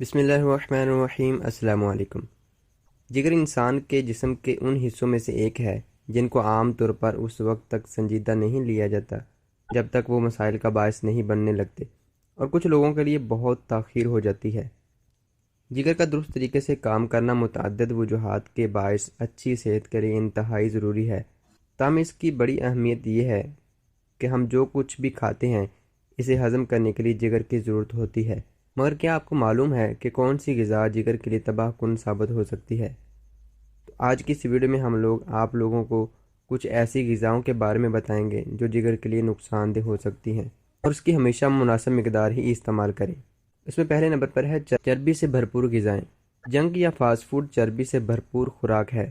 بسم اللہ الرحمن الرحیم۔ السلام علیکم۔ جگر انسان کے جسم کے ان حصوں میں سے ایک ہے جن کو عام طور پر اس وقت تک سنجیدہ نہیں لیا جاتا جب تک وہ مسائل کا باعث نہیں بننے لگتے، اور کچھ لوگوں کے لیے بہت تاخیر ہو جاتی ہے۔ جگر کا درست طریقے سے کام کرنا متعدد وجوہات کے باعث اچھی صحت کے لیے انتہائی ضروری ہے۔ تاہم اس کی بڑی اہمیت یہ ہے کہ ہم جو کچھ بھی کھاتے ہیں اسے ہضم کرنے کے لیے جگر کی ضرورت ہوتی ہے، مگر کیا آپ کو معلوم ہے کہ کون سی غذا جگر کے لیے تباہ کن ثابت ہو سکتی ہے؟ تو آج کی اس ویڈیو میں ہم آپ لوگوں کو کچھ ایسی غذاؤں کے بارے میں بتائیں گے جو جگر کے لیے نقصان دہ ہو سکتی ہیں، اور اس کی ہمیشہ مناسب مقدار ہی استعمال کریں۔ اس میں پہلے نمبر پر ہے چربی سے بھرپور غذائیں۔ جنک یا فاسٹ فوڈ چربی سے بھرپور خوراک ہے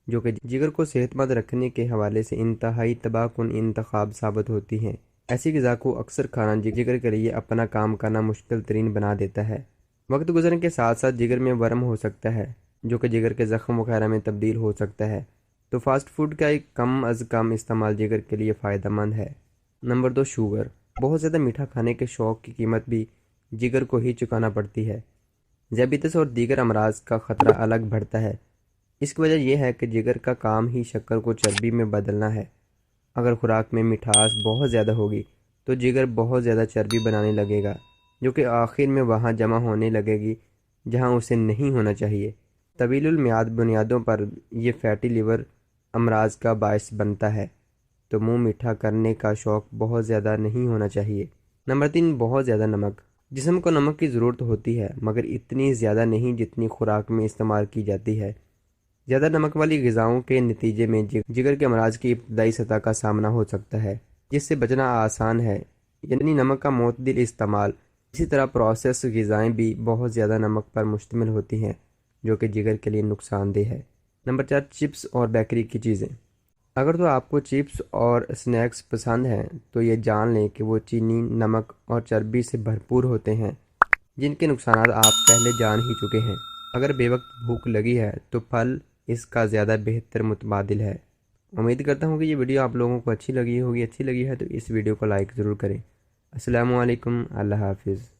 جو کہ جگر کو صحت مند رکھنے کے حوالے سے انتہائی تباہ کن انتخاب ثابت ہوتی ہیں۔ ایسی غذا کو اکثر کھانا جگر کے لیے اپنا کام کرنا مشکل ترین بنا دیتا ہے۔ وقت گزرنے کے ساتھ ساتھ جگر میں ورم ہو سکتا ہے جو کہ جگر کے زخم وغیرہ میں تبدیل ہو سکتا ہے، تو فاسٹ فوڈ کا ایک کم از کم استعمال جگر کے لیے فائدہ مند ہے۔ Number 2، sugar. بہت زیادہ میٹھا کھانے کے شوق کی قیمت بھی جگر کو ہی چکانا پڑتی ہے۔ ذیابیطس اور دیگر امراض کا خطرہ الگ بڑھتا ہے۔ اس کی وجہ یہ ہے کہ جگر کا کام ہی شکر کو چربی میں بدلنا ہے۔ اگر خوراک میں مٹھاس بہت زیادہ ہوگی تو جگر بہت زیادہ چربی بنانے لگے گا، جو کہ آخر میں وہاں جمع ہونے لگے گی جہاں اسے نہیں ہونا چاہیے۔ طویل المیعاد بنیادوں پر یہ فیٹی لیور امراض کا باعث بنتا ہے، تو منہ میٹھا کرنے کا شوق بہت زیادہ نہیں ہونا چاہیے۔ نمبر 3، بہت زیادہ نمک۔ جسم کو نمک کی ضرورت ہوتی ہے مگر اتنی زیادہ نہیں جتنی خوراک میں استعمال کی جاتی ہے۔ زیادہ نمک والی غذاؤں کے نتیجے میں جگر کے امراض کی ابتدائی سطح کا سامنا ہو سکتا ہے، جس سے بچنا آسان ہے، یعنی نمک کا معتدل استعمال۔ اسی طرح پروسیس غذائیں بھی بہت زیادہ نمک پر مشتمل ہوتی ہیں جو کہ جگر کے لیے نقصان دہ ہے۔ نمبر 4، چپس اور بیکری کی چیزیں۔ اگر تو آپ کو چپس اور سنیکس پسند ہیں تو یہ جان لیں کہ وہ چینی، نمک اور چربی سے بھرپور ہوتے ہیں جن کے نقصانات آپ پہلے جان ہی چکے ہیں۔ اگر بے وقت بھوک لگی ہے تو پھل اس کا زیادہ بہتر متبادل ہے۔ امید کرتا ہوں کہ یہ ویڈیو آپ لوگوں کو اچھی لگی ہوگی۔ اچھی لگی ہے تو اس ویڈیو کو لائک ضرور کریں۔ السلام علیکم، اللہ حافظ۔